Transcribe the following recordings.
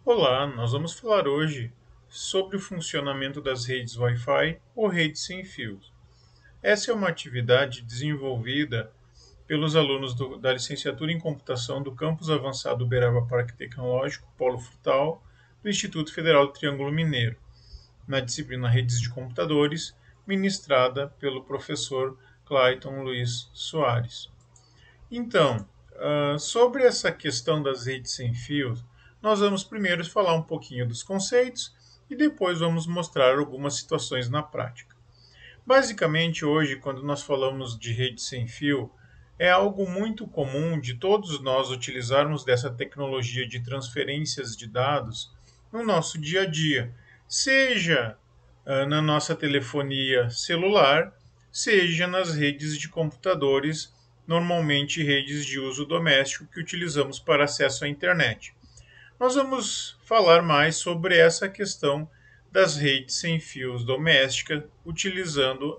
Olá, nós vamos falar hoje sobre o funcionamento das redes Wi-Fi ou redes sem fios. Essa é uma atividade desenvolvida pelos alunos da licenciatura em computação do Campus Avançado Uberaba Parque Tecnológico, Polo Frutal, do Instituto Federal do Triângulo Mineiro, na disciplina Redes de Computadores, ministrada pelo professor Clayton Luiz Soares. Então, sobre essa questão das redes sem fios, nós vamos primeiro falar um pouquinho dos conceitos e depois vamos mostrar algumas situações na prática. Basicamente, hoje, quando nós falamos de rede sem fio, é algo muito comum de todos nós utilizarmos dessa tecnologia de transferências de dados no nosso dia a dia, seja na nossa telefonia celular, seja nas redes de computadores, normalmente redes de uso doméstico que utilizamos para acesso à internet. Nós vamos falar mais sobre essa questão das redes sem fios domésticas, utilizando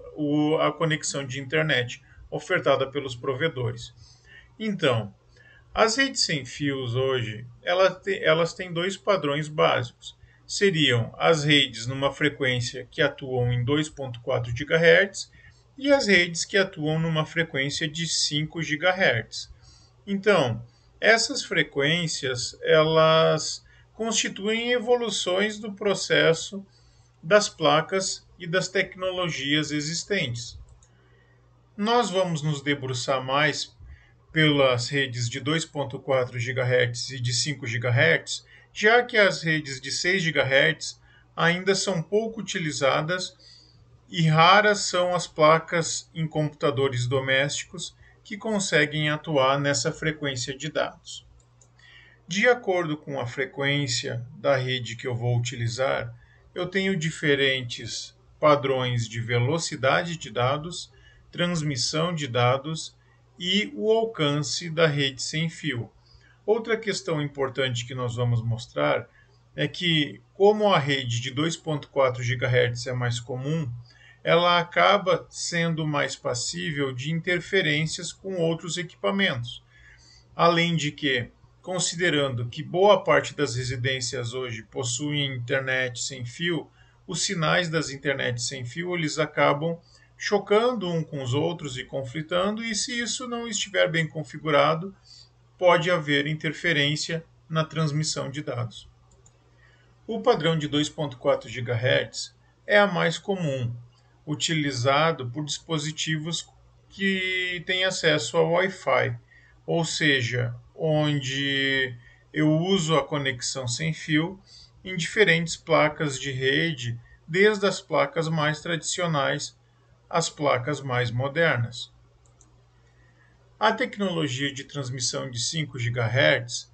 a conexão de internet ofertada pelos provedores. Então, as redes sem fios hoje, elas têm dois padrões básicos. Seriam as redes numa frequência que atuam em 2.4 GHz e as redes que atuam numa frequência de 5 GHz. Então, essas frequências, elas constituem evoluções do processo das placas e das tecnologias existentes. Nós vamos nos debruçar mais pelas redes de 2.4 GHz e de 5 GHz, já que as redes de 6 GHz ainda são pouco utilizadas e raras são as placas em computadores domésticos que conseguem atuar nessa frequência de dados. De acordo com a frequência da rede que eu vou utilizar, eu tenho diferentes padrões de velocidade de dados, transmissão de dados e o alcance da rede sem fio. Outra questão importante que nós vamos mostrar é que, como a rede de 2.4 GHz é mais comum, ela acaba sendo mais passível de interferências com outros equipamentos. Além de que, considerando que boa parte das residências hoje possuem internet sem fio, os sinais das internets sem fio eles acabam chocando um com os outros e conflitando, e se isso não estiver bem configurado, pode haver interferência na transmissão de dados. O padrão de 2.4 GHz é a mais comum, utilizado por dispositivos que têm acesso ao Wi-Fi, ou seja, onde eu uso a conexão sem fio em diferentes placas de rede, desde as placas mais tradicionais às placas mais modernas. A tecnologia de transmissão de 5 GHz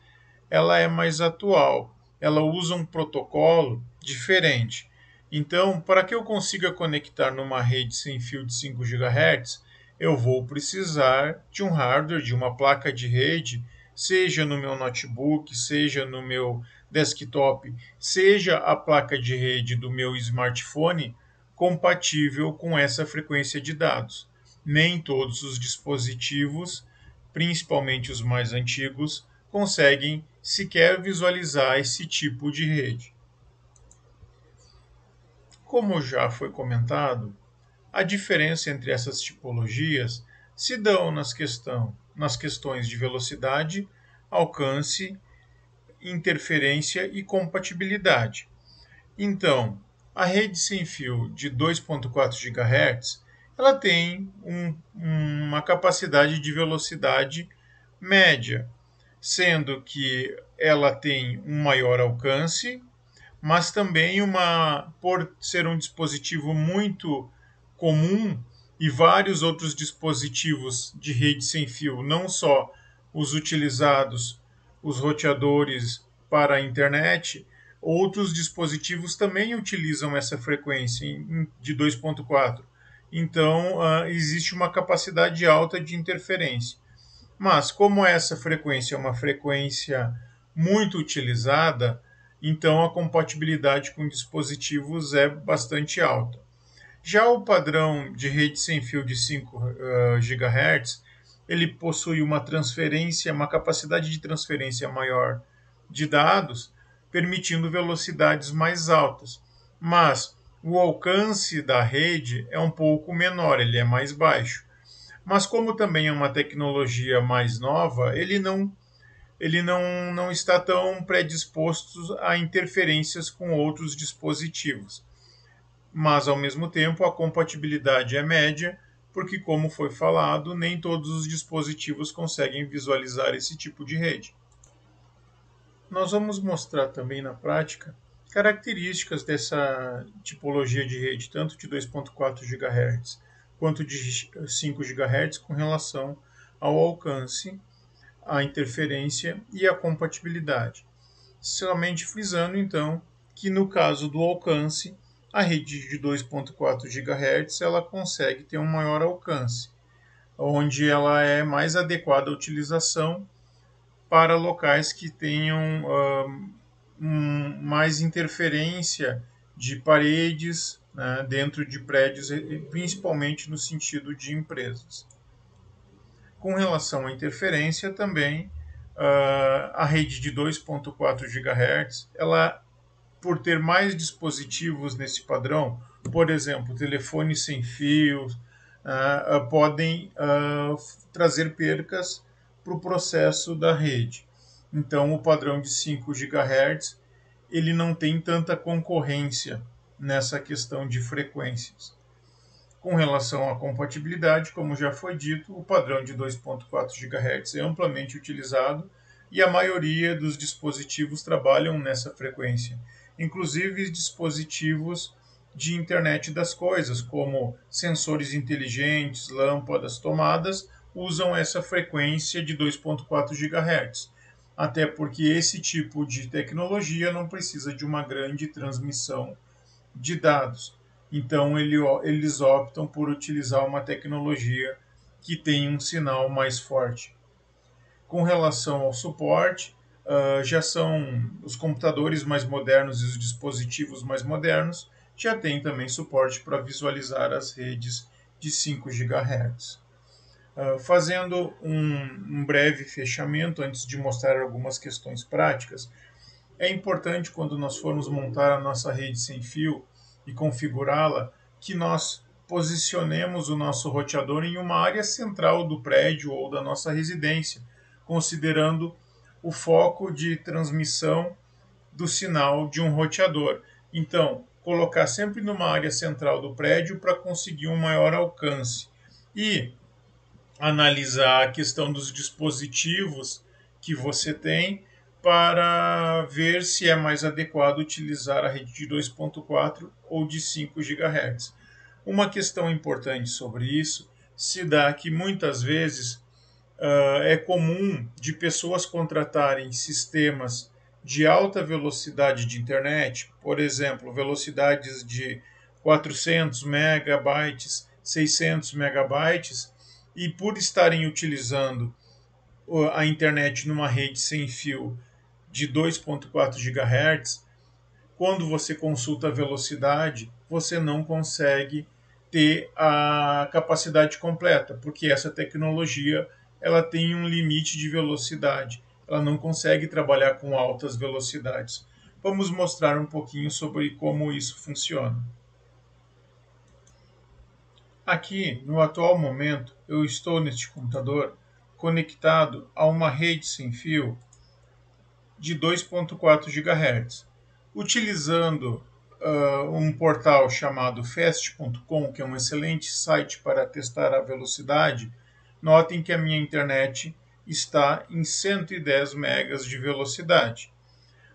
ela é mais atual, ela usa um protocolo diferente. Então, para que eu consiga conectar numa rede sem fio de 5 GHz, eu vou precisar de um hardware, de uma placa de rede, seja no meu notebook, seja no meu desktop, seja a placa de rede do meu smartphone, compatível com essa frequência de dados. Nem todos os dispositivos, principalmente os mais antigos, conseguem sequer visualizar esse tipo de rede. Como já foi comentado, a diferença entre essas tipologias se dão nas questões de velocidade, alcance, interferência e compatibilidade. Então, a rede sem fio de 2.4 GHz ela tem uma capacidade de velocidade média, sendo que ela tem um maior alcance, mas também por ser um dispositivo muito comum e vários outros dispositivos de rede sem fio, não só os utilizados, os roteadores para a internet, outros dispositivos também utilizam essa frequência de 2.4. Então, existe uma capacidade alta de interferência. Mas, como essa frequência é uma frequência muito utilizada, então a compatibilidade com dispositivos é bastante alta. Já o padrão de rede sem fio de 5 GHz, ele possui uma capacidade de transferência maior de dados, permitindo velocidades mais altas. Mas o alcance da rede é um pouco menor, ele é mais baixo. Mas como também é uma tecnologia mais nova, ele não está tão predisposto a interferências com outros dispositivos. Mas, ao mesmo tempo, a compatibilidade é média, porque, como foi falado, nem todos os dispositivos conseguem visualizar esse tipo de rede. Nós vamos mostrar também na prática características dessa tipologia de rede, tanto de 2.4 GHz quanto de 5 GHz, com relação ao alcance, à interferência e à compatibilidade. Somente frisando, então, que no caso do alcance, a rede de 2.4 GHz ela consegue ter um maior alcance, onde ela é mais adequada à utilização para locais que tenham mais interferência de paredes, né, dentro de prédios, principalmente no sentido de empresas. Com relação à interferência também, a rede de 2.4 GHz, ela, por ter mais dispositivos nesse padrão, por exemplo, telefones sem fio, podem trazer percas para o processo da rede. Então, o padrão de 5 GHz ele não tem tanta concorrência nessa questão de frequências. Com relação à compatibilidade, como já foi dito, o padrão de 2.4 GHz é amplamente utilizado e a maioria dos dispositivos trabalham nessa frequência, inclusive dispositivos de internet das coisas, como sensores inteligentes, lâmpadas, tomadas, usam essa frequência de 2.4 GHz, até porque esse tipo de tecnologia não precisa de uma grande transmissão de dados. Então, eles optam por utilizar uma tecnologia que tem um sinal mais forte. Com relação ao suporte, já são os computadores mais modernos e os dispositivos mais modernos já têm também suporte para visualizar as redes de 5 GHz. Fazendo um breve fechamento antes de mostrar algumas questões práticas, é importante quando nós formos montar a nossa rede sem fio e configurá-la, que nós posicionemos o nosso roteador em uma área central do prédio ou da nossa residência, considerando o foco de transmissão do sinal de um roteador. Então, colocar sempre numa área central do prédio para conseguir um maior alcance. E analisar a questão dos dispositivos que você tem para ver se é mais adequado utilizar a rede de 2.4 ou de 5 GHz. Uma questão importante sobre isso se dá que muitas vezes é comum de pessoas contratarem sistemas de alta velocidade de internet, por exemplo, velocidades de 400 megabytes, 600 megabytes, e por estarem utilizando a internet numa rede sem fio de 2.4 GHz, quando você consulta a velocidade, você não consegue ter a capacidade completa, porque essa tecnologia ela tem um limite de velocidade, ela não consegue trabalhar com altas velocidades. Vamos mostrar um pouquinho sobre como isso funciona. Aqui, no atual momento, eu estou neste computador conectado a uma rede sem fio de 2.4 GHz, utilizando um portal chamado fast.com, que é um excelente site para testar a velocidade. Notem que a minha internet está em 110 megas de velocidade.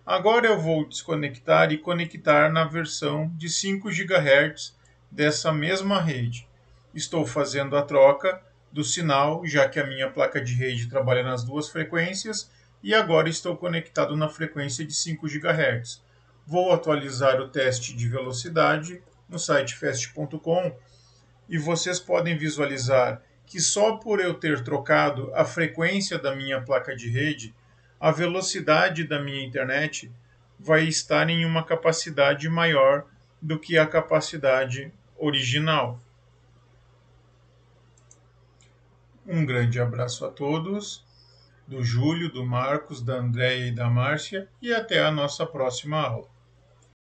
Agora eu vou desconectar e conectar na versão de 5 GHz dessa mesma rede. Estou fazendo a troca do sinal, já que a minha placa de rede trabalha nas duas frequências, e agora estou conectado na frequência de 5 GHz. Vou atualizar o teste de velocidade no site fast.com e vocês podem visualizar que só por eu ter trocado a frequência da minha placa de rede, a velocidade da minha internet vai estar em uma capacidade maior do que a capacidade original. Um grande abraço a todos. do Júlio, do Marcos, da Andréia e da Márcia, e até a nossa próxima aula.